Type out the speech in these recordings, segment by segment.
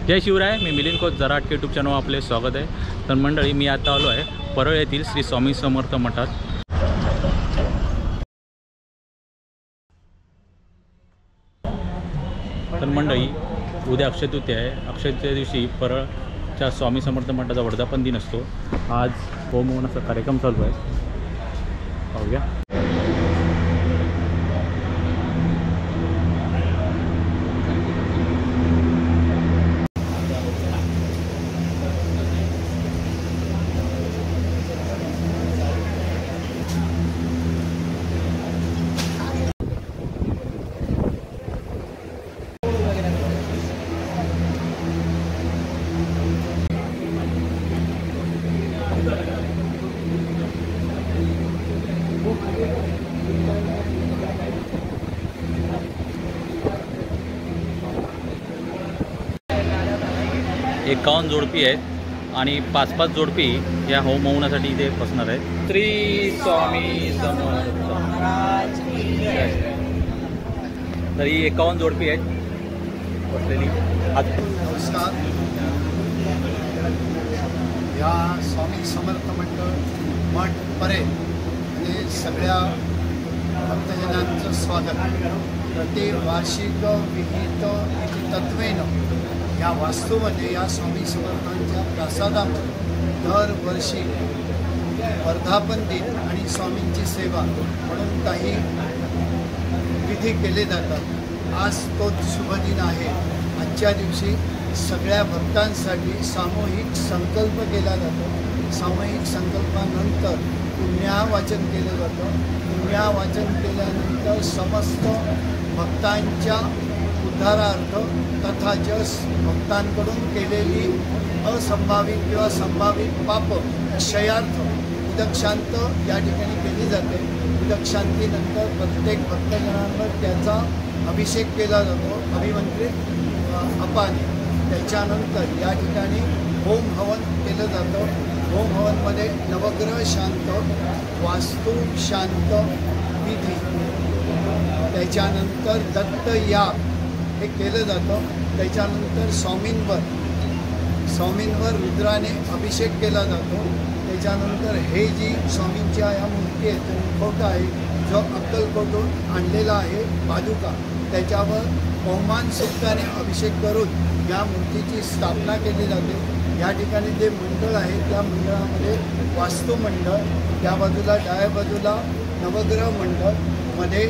जय शिवराय, मी Milind Khot जराट YouTube channel आपले स्वागत आहे। तर मंडळी, मी आता आलो आहे परळ येथील श्री स्वामी समर्थ मठात। तर मंडळी, उद्या अक्षय तृतीया आहे। अक्षय तृतीया दिवशी परळच्या स्वामी समर्थ मठाचा वर्धापन दिन असतो। आज होम हवनाचा कार्यक्रम चालू आहे, पाहूया। 51 जोडपी आहेत आणि 5-5 जोडपी या होम हवनासाठी इथे बसणार आहेत। श्री स्वामी समर्थ महाराज की जय। तर ही 51 जोडपी आहेत बसलेली। नमस्कार। या स्वामी समर्थ मंडळ मठ परे हे सगळ्या भक्तजनांचं स्वागत। प्रतिवार्षिक विहित तत्वेनं या वास्तूमध्ये या स्वामी समर्थांच्या प्रासादामध्ये दरवर्षी वर्धापन दिन आणि स्वामींची सेवा म्हणून काही विधी केले जातात। आज तो शुभदिन आहे। आजच्या दिवशी सगळ्या भक्तांसाठी सामूहिक संकल्प केला जातो। सामूहिक संकल्पानंतर पुण्यावाचन केलं जातं। पुण्यावाचन केल्यानंतर समस्त भक्तांच्या उद्धारार्थ तथा भक्तांकडून केलेली असंभावित किंवा संभावित पाप क्षयार्थ उदकशांत या ठिकाणी केली जाते। उदकशांतीनंतर प्रत्येक भक्तजनांवर त्याचा अभिषेक केला जातो, अभिमंत्रित अपाने। त्याच्यानंतर या ठिकाणी होम हवन केलं जातं। होम हवनमध्ये नवग्रह शांत, वास्तू शांत विधी, त्याच्यानंतर दत्तयाग हे केलं जातं। त्याच्यानंतर स्वामींवर रुद्राने अभिषेक केला जातो। त्याच्यानंतर हे जी स्वामींच्या या मूर्ती आहे, तो मुखवटा आहे जो अक्कलकोटून आणलेला आहे, पादुका, त्याच्यावर पवमान सुक्ताने अभिषेक करून या मूर्तीची स्थापना केली जाते। या ठिकाणी जे मंडळ आहे त्या मंडळामध्ये वास्तुमंडळ, त्या बाजूला डाव्या बाजूला नवग्रह मंडळ, मध्ये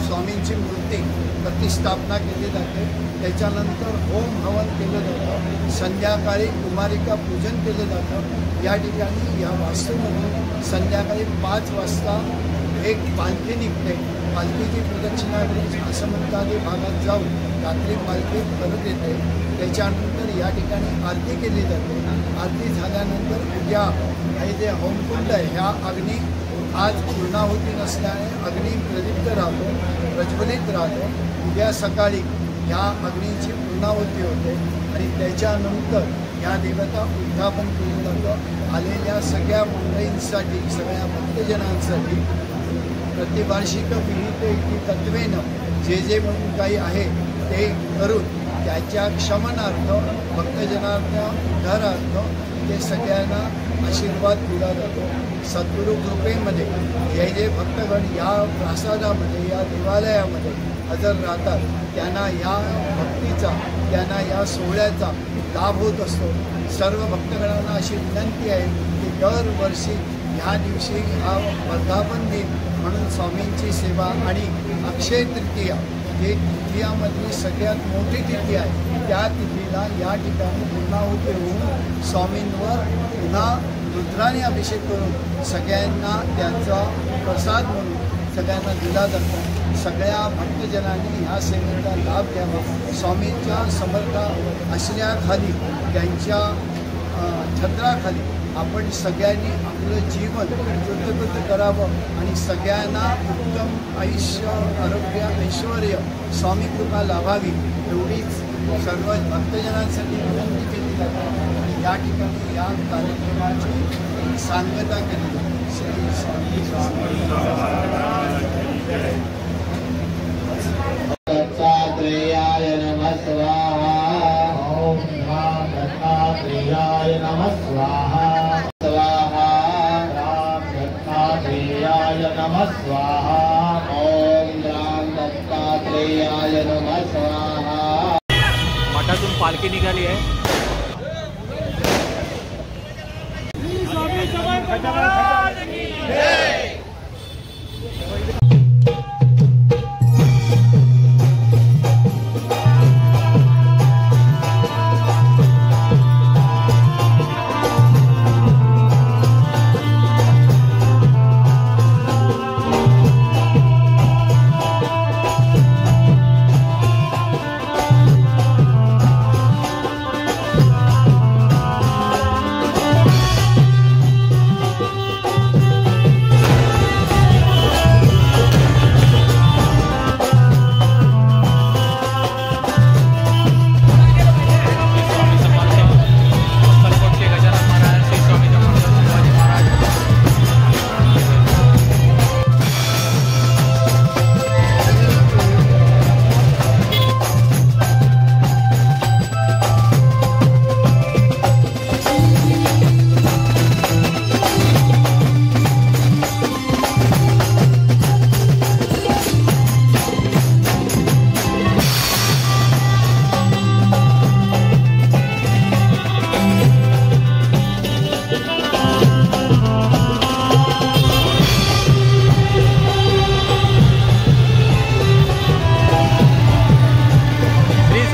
स्वामींची मूर्ती प्रतिष्ठापना केली जाते। त्याच्यानंतर होम हवन केलं जातं। संध्याकाळी कुमारिका पूजन केलं जातं। या ठिकाणी या वास्तूमधून संध्याकाळी 5 वाजता एक पालखी निघते। पालखीची प्रदक्षिणा असं म्हणतात भागात जाऊन रात्री पालखी परत येते। त्याच्यानंतर या ठिकाणी आरती केली जाते। आरती झाल्यानंतर उद्या हे जे होमकुंड आहे ह्या अग्नी आज पूर्णाहुती नसल्याने अग्नी प्रदीप्त राहतो, प्रज्वलित राहतो। उद्या सकाळी या अग्नीची पूर्णाहुती होते आणि त्याच्यानंतर या देवता उद्धापन केलं जातं। आलेल्या सगळ्या मंडळींसाठी, सगळ्या भक्तजनांसाठी प्रतिवार्षिक विहित इति तत्वेनं जे म्हणून काही आहे ते करून त्याच्या क्षमनार्थ, भक्तजनांच्या उद्धारार्थ ते सगळ्यांना आशीर्वाद दिला जातो। सद्गुरू कृपेमध्ये जे भक्तगण या प्रासादामध्ये, या देवालयामध्ये हजर राहतात त्यांना या भक्तीचा, त्यांना या सोहळ्याचा लाभ होत असतो। सर्व भक्तगणांना अशी विनंती आहे की दरवर्षी ह्या दिवशी हा वर्धापन दिन म्हणून स्वामींची सेवा आणि अक्षय तृतीया, जे तृतीयामधली सगळ्यात मोठी तिथी आहे, त्या तिथीला या ठिकाणी पूर्णाहुती होऊन स्वामींवर पुन्हा रुद्राने अभिषेक करून सगळ्यांना त्याचा प्रसाद म्हणून सगळ्यांना दिला जातो। सगळ्या भक्तजनांनी ह्या सेवेचा लाभ घ्यावा। स्वामींच्या समर्थ आश्रयाखाली, त्यांच्या छत्राखाली आपण सगळ्यांनी आपलं जीवन कृतकृत करावं आणि सगळ्यांना उत्तम आयुष्य, आरोग्य, ऐश्वर्य, स्वामी कृपा लाभावी एवढीच सर्व भक्तजनांसाठी विनंती केली जाते। आणि या ठिकाणी या कार्यक्रमाची सांगता केली जाते। श्री स्वामी दत्तात्रेयाय नमः। नमः स्वाहा ओम राम दत्तात्रेयाय नमः स्वाहा स्वाहा राम दत्तात्रेयाय नमः स्वाहा ओम राम दत्तात्रेयाय नमः स्वाहा। मठातून पालखी निघाली आहे।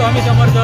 स्वामी समर्थ।